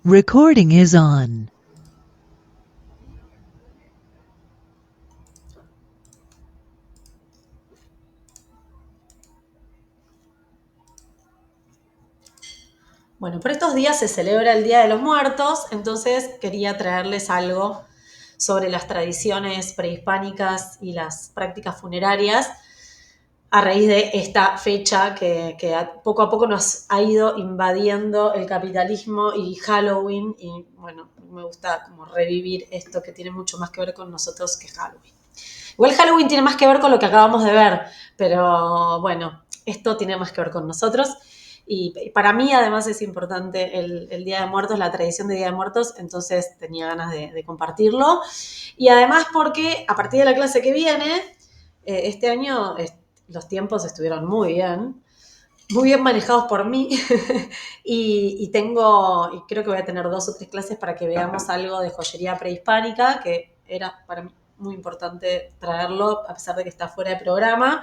Recording is on. Bueno, por estos días se celebra el Día de los Muertos, entonces quería traerles algo sobre las tradiciones prehispánicas y las prácticas funerarias a raíz de esta fecha que poco a poco nos ha ido invadiendo el capitalismo y Halloween, y bueno, me gusta como revivir esto que tiene mucho más que ver con nosotros que Halloween. Igual Halloween tiene más que ver con lo que acabamos de ver, pero bueno, esto tiene más que ver con nosotros. Y para mí además es importante el Día de Muertos, la tradición de Día de Muertos, entonces tenía ganas de compartirlo. Y además porque a partir de la clase que viene, este año los tiempos estuvieron muy bien manejados por mí y creo que voy a tener 2 o 3 clases para que veamos algo de joyería prehispánica, que era para mí muy importante traerlo, a pesar de que está fuera de programa.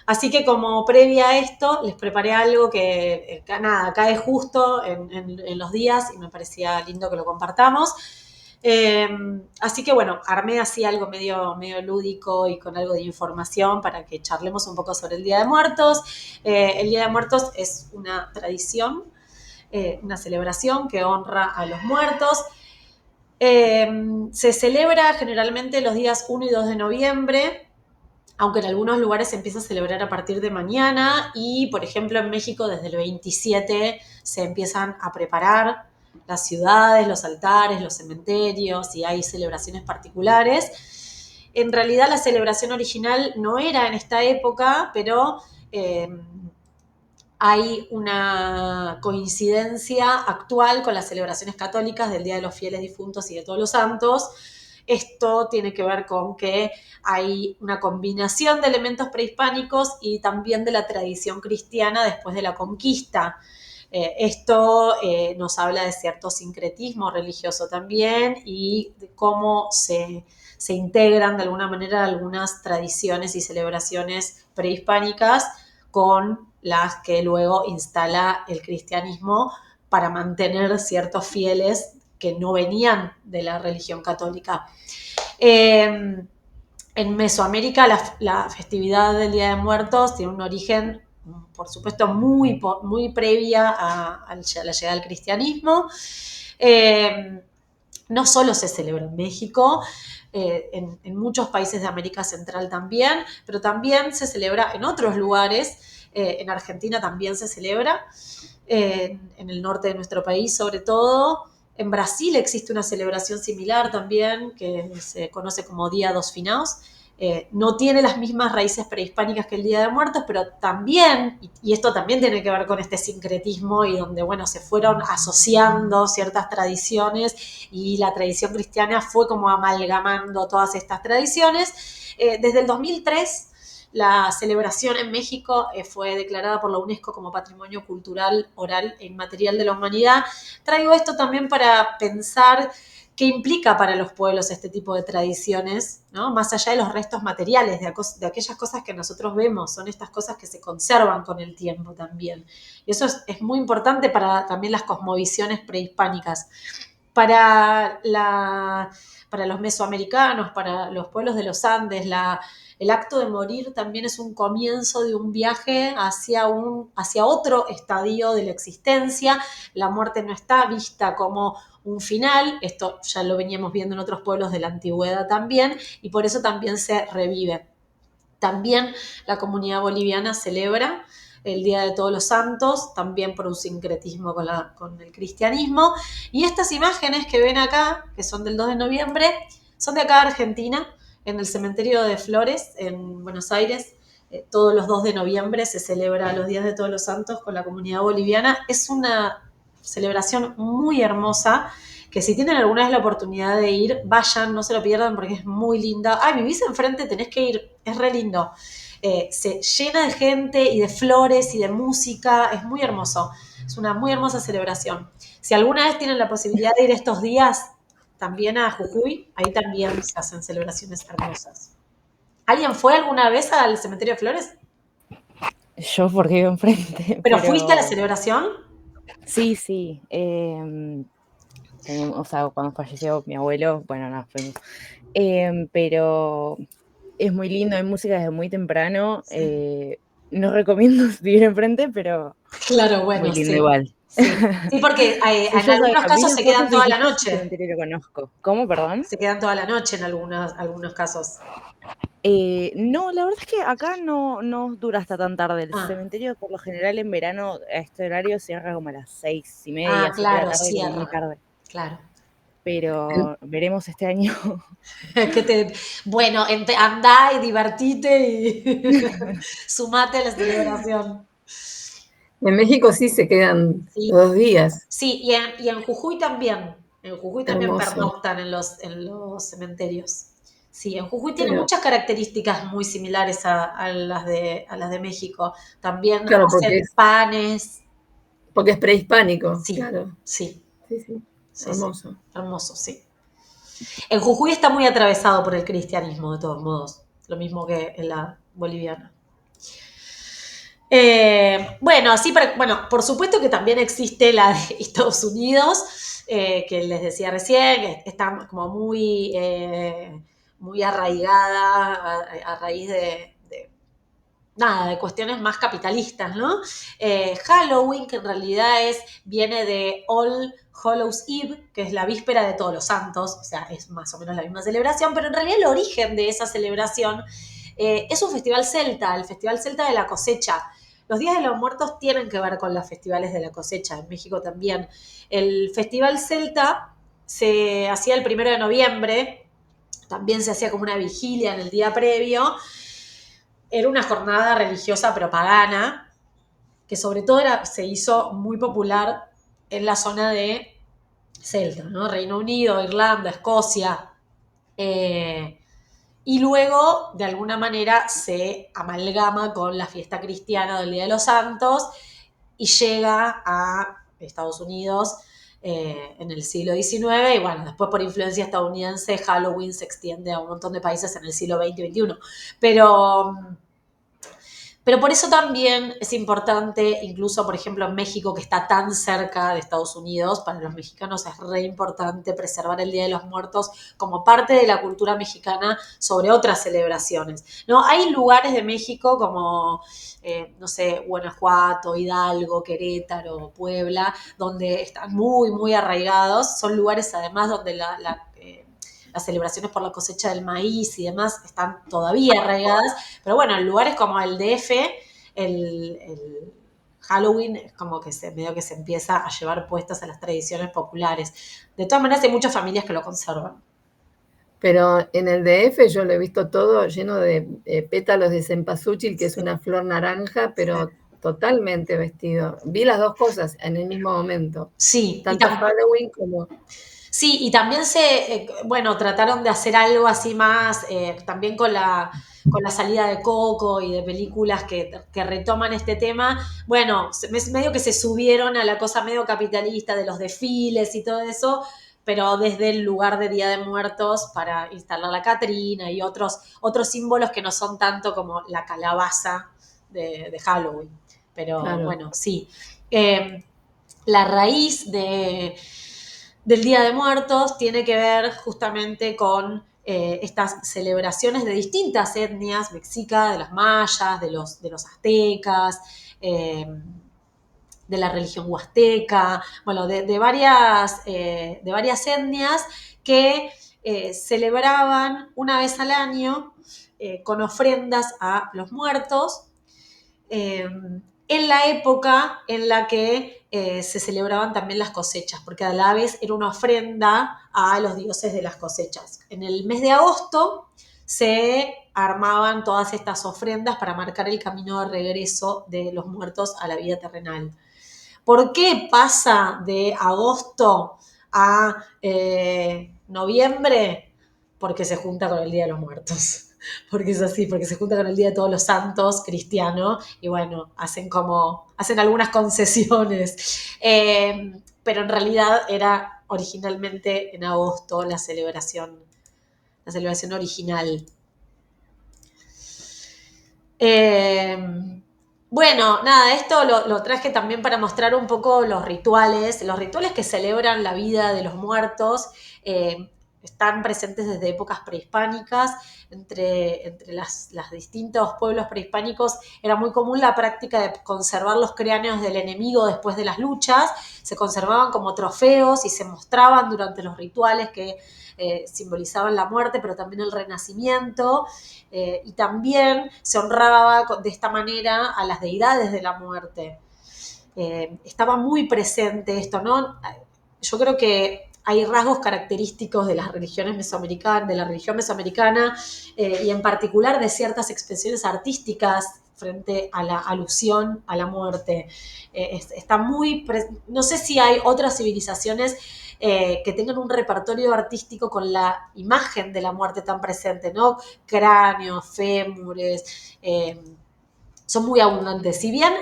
Así que como previa a esto, les preparé algo que nada, cae justo en los días y me parecía lindo que lo compartamos. Eh, Así que bueno, armé así algo medio lúdico y con algo de información para que charlemos un poco sobre el Día de Muertos. El Día de Muertos es una tradición, una celebración que honra a los muertos. Se celebra generalmente los días 1 y 2 de noviembre, aunque en algunos lugares se empieza a celebrar a partir de mañana y, por ejemplo, en México desde el 27 se empiezan a preparar las ciudades, los altares, los cementerios y hay celebraciones particulares. En realidad la celebración original no era en esta época, pero eh, hay una coincidencia actual con las celebraciones católicas del Día de los Fieles Difuntos y de Todos los Santos. Esto tiene que ver con que hay una combinación de elementos prehispánicos y también de la tradición cristiana después de la conquista. Esto nos habla de cierto sincretismo religioso también y de cómo se integran de alguna manera algunas tradiciones y celebraciones prehispánicas con las que luego instala el cristianismo para mantener ciertos fieles que no venían de la religión católica. En Mesoamérica la festividad del Día de Muertos tiene un origen, por supuesto, muy previa a la llegada del cristianismo. Eh, no solo se celebra en México, en muchos países de América Central también, pero también se celebra en otros lugares. En Argentina también se celebra, en el norte de nuestro país sobre todo. En Brasil existe una celebración similar también, que se conoce como Día dos Finados. No tiene las mismas raíces prehispánicas que el Día de Muertos, pero también, y esto también tiene que ver con este sincretismo y donde, bueno, se fueron asociando ciertas tradiciones y la tradición cristiana fue como amalgamando todas estas tradiciones. Desde el 2003 la celebración en México fue declarada por la UNESCO como Patrimonio Cultural, Oral e Inmaterial de la Humanidad. Traigo esto también para pensar qué implica para los pueblos este tipo de tradiciones, ¿no? Más allá de los restos materiales, de aquellas cosas que nosotros vemos, son estas cosas que se conservan con el tiempo también. Y eso es muy importante para también las cosmovisiones prehispánicas. Para, para los mesoamericanos, para los pueblos de los Andes, el acto de morir también es un comienzo de un viaje hacia otro estadio de la existencia. La muerte no está vista como un final, esto ya lo veníamos viendo en otros pueblos de la antigüedad también, y por eso también se revive. También la comunidad boliviana celebra el Día de Todos los Santos, también por un sincretismo con el cristianismo. Y estas imágenes que ven acá, que son del 2 de noviembre, son de acá de Argentina, en el cementerio de Flores, en Buenos Aires. Todos los 2 de noviembre se celebra los Días de Todos los Santos con la comunidad boliviana. Es una celebración muy hermosa que si tienen alguna vez la oportunidad de ir, vayan, no se lo pierdan porque es muy linda. Ay, vivís enfrente, tenés que ir, es re lindo. Se llena de gente y de flores y de música, es muy hermoso. Es una muy hermosa celebración. Si alguna vez tienen la posibilidad de ir estos días también a Jujuy, ahí también se hacen celebraciones hermosas. ¿Alguien fue alguna vez al cementerio de Flores? Yo porque vivo enfrente, ¿Pero fuiste a la pero celebración? sí, sí. O sea, cuando falleció mi abuelo, bueno, nada, fuimos. Pero es muy lindo, hay música desde muy temprano. No recomiendo vivir enfrente, pero Claro, muy bueno, lindo sí. igual. Sí, sí, porque Si en yo algunos vi casos las se quedan fotos y toda dije, la yo ese noche. cementerio lo conozco. ¿Cómo, perdón? Se quedan toda la noche en algunos casos. No, la verdad es que acá no dura hasta tan tarde. El Ah, cementerio, por lo general, en verano, a este horario cierra como a las 6:30, 7 de la claro, tarde, como muy cierra. tarde. Claro. Pero veremos este año. Bueno, andá y divertite y sumate a la celebración. En México sí se quedan Sí, los 2 días. sí, y en Jujuy también. En Jujuy también Hermoso. pernoctan en los cementerios. Sí, en Jujuy tiene Pero, muchas características muy similares a las de México. También claro, hacen panes. porque es prehispánico, Sí, claro. sí, Sí, sí. sí, sí. Hermoso. Hermoso, sí. En Jujuy está muy atravesado por el cristianismo, de todos modos. Lo mismo que en la boliviana. Bueno, bueno, por supuesto que también existe la de Estados Unidos, que les decía recién, que está como muy arraigada a raíz nada, de cuestiones más capitalistas, ¿no? Halloween, que en realidad viene de All Hallows Eve, que es la víspera de Todos los Santos, o sea, es más o menos la misma celebración, pero en realidad el origen de esa celebración es un festival celta, el Festival Celta de la Cosecha. Los Días de los Muertos tienen que ver con los festivales de la cosecha, en México también. El Festival Celta se hacía el 1 de noviembre, también se hacía como una vigilia en el día previo. Era una jornada religiosa pero pagana, que sobre todo se hizo muy popular en la zona de Celta, ¿no? Reino Unido, Irlanda, Escocia. Y luego, de alguna manera, se amalgama con la fiesta cristiana del Día de los Santos y llega a Estados Unidos en el siglo XIX. Y bueno, después por influencia estadounidense, Halloween se extiende a un montón de países en el siglo XX y XXI. Pero por eso también es importante, incluso por ejemplo en México, que está tan cerca de Estados Unidos, para los mexicanos es re importante preservar el Día de los Muertos como parte de la cultura mexicana sobre otras celebraciones. ¿No? Hay lugares de México como, no sé, Guanajuato, Hidalgo, Querétaro, Puebla, donde están muy, muy arraigados. Son lugares además donde las celebraciones por la cosecha del maíz y demás están todavía arraigadas, pero bueno, en lugares como el DF, el Halloween es como que medio que se empieza a llevar puestas a las tradiciones populares. De todas maneras, hay muchas familias que lo conservan. Pero en el DF yo lo he visto todo lleno de pétalos de cempasúchil, que es una flor naranja, pero totalmente vestido. Vi las dos cosas en el mismo momento, Sí, tanto Halloween como... sí, y también bueno, trataron de hacer algo así más, también con la salida de Coco y de películas que retoman este tema. Bueno, medio que se subieron a la cosa medio capitalista de los desfiles y todo eso, pero desde el lugar de Día de Muertos para instalar la Catrina y otros símbolos que no son tanto como la calabaza de Halloween. Pero Claro. bueno, sí. La raíz del Día de Muertos tiene que ver justamente con estas celebraciones de distintas etnias mexicas, de los mayas, de los aztecas, de la religión huasteca, bueno, de varias etnias que celebraban una vez al año con ofrendas a los muertos, en la época en la que se celebraban también las cosechas, porque a la vez era una ofrenda a los dioses de las cosechas. En el mes de agosto se armaban todas estas ofrendas para marcar el camino de regreso de los muertos a la vida terrenal. ¿Por qué pasa de agosto a noviembre? Porque se junta con el Día de los Muertos. Porque es así, porque se junta con el Día de Todos los Santos cristiano y bueno, hacen algunas concesiones. Pero en realidad era originalmente en agosto la celebración original. Bueno, nada, esto lo traje también para mostrar un poco los rituales que celebran la vida de los muertos. Están presentes desde épocas prehispánicas. Entre los distintos pueblos prehispánicos era muy común la práctica de conservar los cráneos del enemigo después de las luchas. Se conservaban como trofeos y se mostraban durante los rituales que simbolizaban la muerte, pero también el renacimiento. Y también se honraba de esta manera a las deidades de la muerte. Estaba muy presente esto, ¿no? Yo creo que hay rasgos característicos de las religiones mesoamericanas, de la religión mesoamericana, y en particular de ciertas expresiones artísticas frente a la alusión a la muerte. Está muy, no sé si hay otras civilizaciones que tengan un repertorio artístico con la imagen de la muerte tan presente, ¿no? Cráneos, fémures, son muy abundantes. Si bien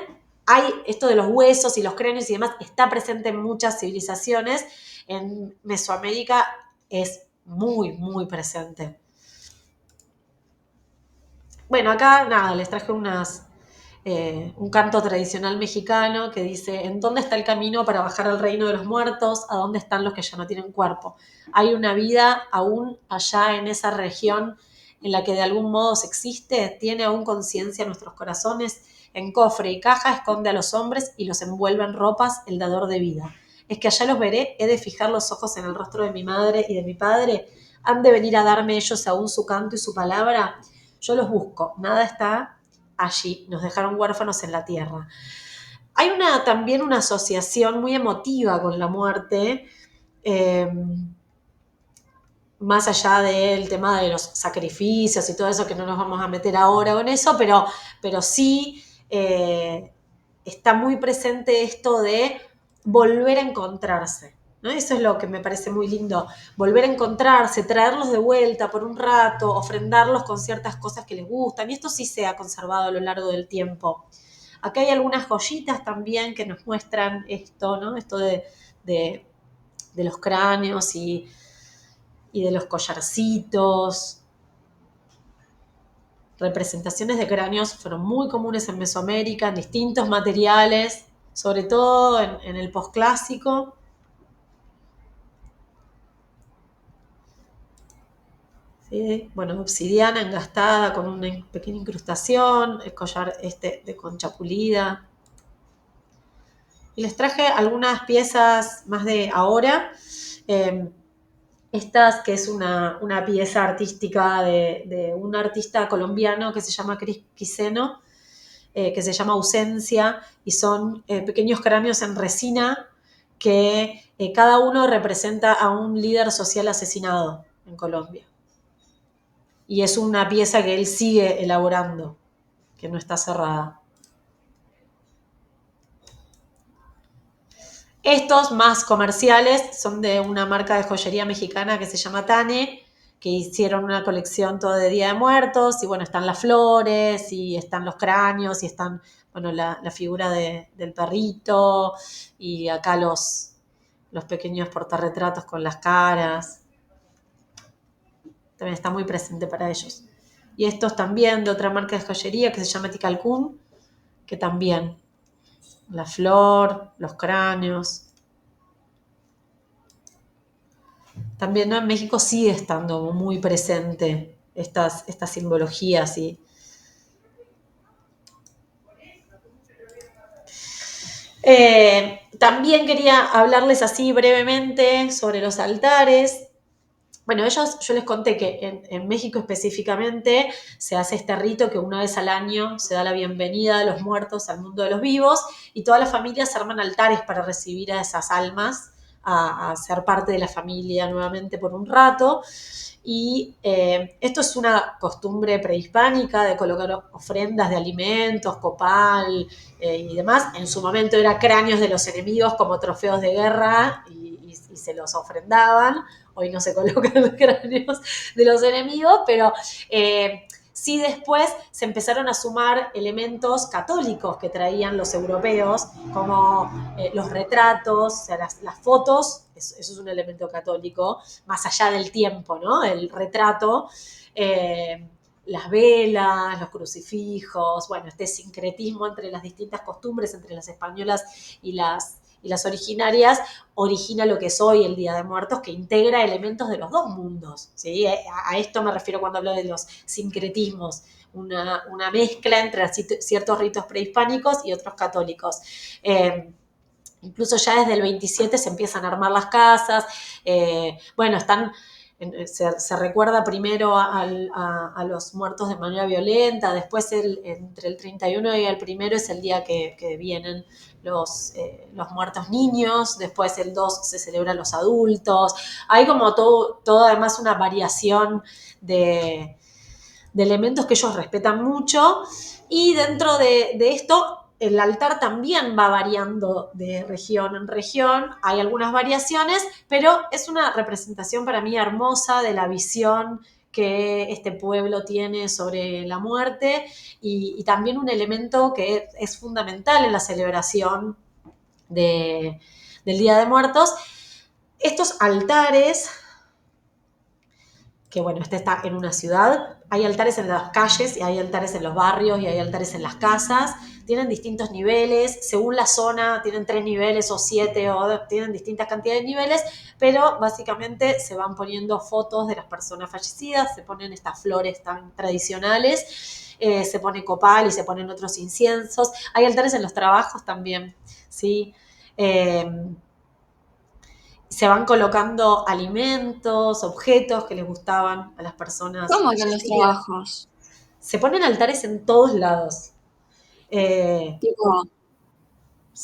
hay esto de los huesos y los cráneos y demás, está presente en muchas civilizaciones, en Mesoamérica es muy, muy presente. Bueno, acá nada, les traje un canto tradicional mexicano que dice: ¿en dónde está el camino para bajar al reino de los muertos? ¿A dónde están los que ya no tienen cuerpo? Hay una vida aún allá en esa región en la que de algún modo se existe, tiene aún conciencia en nuestros corazones. En cofre y caja esconde a los hombres y los envuelve en ropas el dador de vida. Es que allá los veré, he de fijar los ojos en el rostro de mi madre y de mi padre. ¿Han de venir a darme ellos aún su canto y su palabra? Yo los busco, nada está allí, nos dejaron huérfanos en la tierra. Hay también una asociación muy emotiva con la muerte, eh, más allá del tema de los sacrificios y todo eso, que no nos vamos a meter ahora con eso, pero sí está muy presente esto de volver a encontrarse, ¿no? Eso es lo que me parece muy lindo, volver a encontrarse, traerlos de vuelta por un rato, ofrendarlos con ciertas cosas que les gustan, y esto sí se ha conservado a lo largo del tiempo. Acá hay algunas joyitas también que nos muestran esto, ¿no? Esto de los cráneos y de los collarcitos. Representaciones de cráneos fueron muy comunes en Mesoamérica, en distintos materiales, sobre todo en el posclásico. ¿Sí? Bueno, obsidiana engastada con una pequeña incrustación, el collar de concha pulida. Y les traje algunas piezas más de ahora. Estas, que es una pieza artística de un artista colombiano que se llama Cris Quiseno, que se llama Ausencia, y son pequeños cráneos en resina que cada uno representa a un líder social asesinado en Colombia. Y es una pieza que él sigue elaborando, que no está cerrada. Estos más comerciales son de una marca de joyería mexicana que se llama Tane, que hicieron una colección todo de Día de Muertos, y bueno, están las flores, y están los cráneos, y están, bueno, la figura del perrito, y acá los pequeños portarretratos con las caras. También está muy presente para ellos. Y estos también de otra marca de joyería que se llama Ticalcún, que también, la flor, los cráneos. También, ¿no? En México sigue estando muy presente estas simbologías. También quería hablarles así brevemente sobre los altares. Bueno, yo les conté que en México específicamente se hace este rito que una vez al año se da la bienvenida de los muertos al mundo de los vivos, y todas las familias arman altares para recibir a esas almas, a ser parte de la familia nuevamente por un rato. Y esto es una costumbre prehispánica de colocar ofrendas de alimentos, copal y demás. En su momento era cráneos de los enemigos como trofeos de guerra, y se los ofrendaban. Hoy no se colocan los cráneos de los enemigos, pero sí después se empezaron a sumar elementos católicos que traían los europeos, como los retratos, o sea, las fotos, eso es un elemento católico, más allá del tiempo, ¿no? El retrato, las velas, los crucifijos, bueno, este sincretismo entre las distintas costumbres, entre las españolas y las originarias, origina lo que es hoy el Día de Muertos, que integra elementos de los dos mundos, ¿sí? A esto me refiero cuando hablo de los sincretismos, una mezcla entre ciertos ritos prehispánicos y otros católicos. Incluso ya desde el 27 se empiezan a armar las casas, bueno, se recuerda primero a los muertos de manera violenta, después entre el 31 y el 1 es el día que vienen los muertos niños, después el 2 se celebran los adultos, hay como todo además una variación de elementos que ellos respetan mucho, y dentro de esto el altar también va variando de región en región, hay algunas variaciones, pero es una representación para mí hermosa de la visión que este pueblo tiene sobre la muerte, y también un elemento que es fundamental en la celebración del Día de Muertos. Estos altares, que bueno, este está en una ciudad, hay altares en las calles y hay altares en los barrios y hay altares en las casas, tienen distintos niveles, según la zona tienen 3 niveles o 7 o tienen distintas cantidades de niveles, pero básicamente se van poniendo fotos de las personas fallecidas, se ponen estas flores tan tradicionales, se pone copal y se ponen otros inciensos, hay altares en los trabajos también, ¿sí? Se van colocando alimentos, objetos que les gustaban a las personas ¿Cómo que en los fallecidas. trabajos? Se ponen altares en todos lados. Tipo,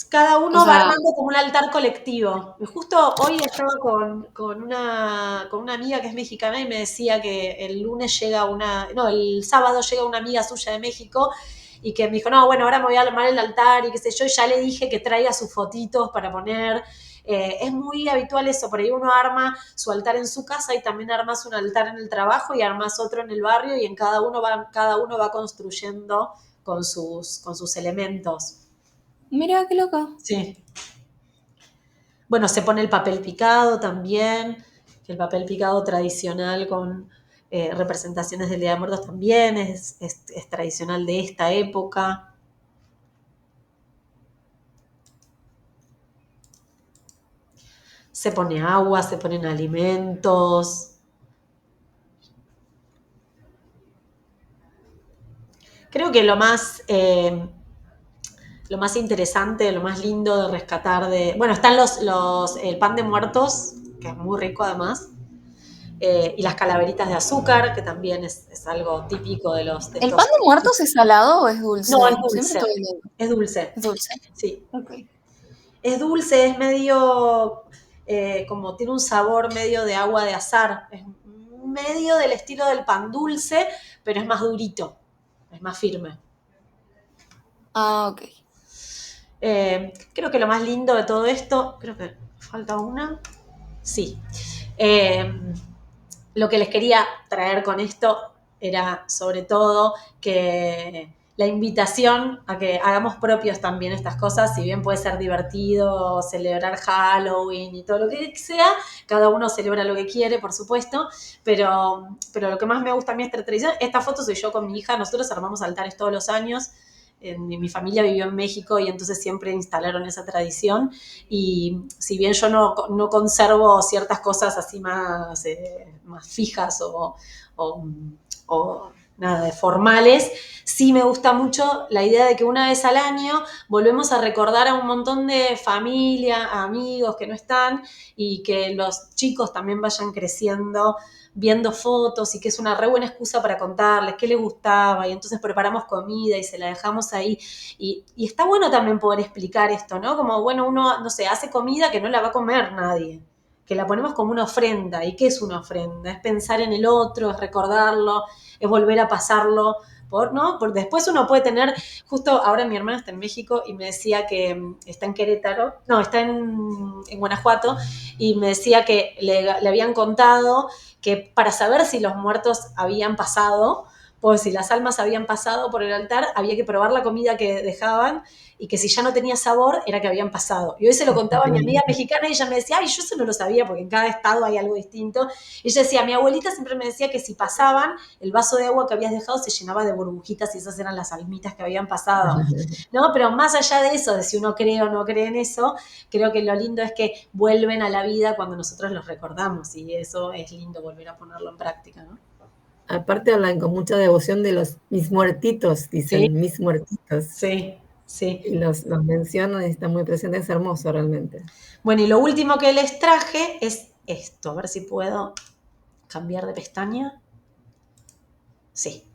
Cada uno o va sea, armando como un altar colectivo. Y justo hoy estaba con una amiga que es mexicana y me decía que el sábado llega una amiga suya de México y que me dijo, no, bueno, ahora me voy a armar el altar y qué sé yo, y ya le dije que traiga sus fotitos para poner. Es muy habitual eso, por ahí uno arma su altar en su casa y también armas un altar en el trabajo y armas otro en el barrio, y en cada uno va construyendo con sus elementos. mira qué loco. Sí. Bueno, se pone el papel picado también, que el papel picado tradicional con representaciones del Día de Muertos también es tradicional de esta época. Se pone agua, se ponen alimentos. Creo que lo más interesante, lo más lindo de rescatar bueno, están el pan de muertos, que es muy rico además, y las calaveritas de azúcar, que también es algo típico de ¿El pan estos. de muertos es salado o es dulce? No, es Siempre dulce, estoy viendo. es dulce, ¿Es dulce? sí. Ok. Es dulce, es medio, como tiene un sabor medio de agua de azar, es medio del estilo del pan dulce, pero es más durito, es más firme. Ah, ok. Creo que lo más lindo de todo esto, creo que falta una, sí. Lo que les quería traer con esto era sobre todo que la invitación a que hagamos propios también estas cosas, si bien puede ser divertido celebrar Halloween y todo lo que sea, cada uno celebra lo que quiere, por supuesto, pero lo que más me gusta a mí es esta tradición. Esta foto soy yo con mi hija, nosotros armamos altares todos los años. Mi familia vivió en México y entonces siempre instalaron esa tradición, y si bien yo no conservo ciertas cosas así más fijas o nada, formales, sí me gusta mucho la idea de que una vez al año volvemos a recordar a un montón de familia, a amigos que no están, y que los chicos también vayan creciendo viendo fotos, y que es una re buena excusa para contarles qué les gustaba, y entonces preparamos comida y se la dejamos ahí, y está bueno también poder explicar esto, ¿no? Como, bueno, uno, no sé, hace comida que no la va a comer nadie, que la ponemos como una ofrenda. ¿Y qué es una ofrenda? Es pensar en el otro, es recordarlo, es volver a pasarlo, ¿no? Porque después uno puede tener, justo ahora mi hermana está en México y me decía que está en Querétaro, no, está en Guanajuato, y me decía que le habían contado que para saber si los muertos habían pasado, pues si las almas habían pasado por el altar, había que probar la comida que dejaban y que si ya no tenía sabor, era que habían pasado. Y hoy se lo contaba a mi amiga mexicana y ella me decía, ay, yo eso no lo sabía porque en cada estado hay algo distinto. Y ella decía, mi abuelita siempre me decía que si pasaban, el vaso de agua que habías dejado se llenaba de burbujitas y esas eran las almitas que habían pasado. ¿No? Pero más allá de eso, de si uno cree o no cree en eso, creo que lo lindo es que vuelven a la vida cuando nosotros los recordamos y eso es lindo volver a ponerlo en práctica, ¿no? Aparte hablan con mucha devoción de los mis muertitos, Sí, dicen, mis muertitos. sí, sí. Y los mencionan y están muy presentes, es hermoso realmente. Bueno, y lo último que les traje es esto, a ver si puedo cambiar de pestaña. Sí.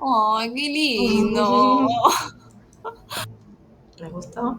¡Ay, qué lindo! ¿Les gustó?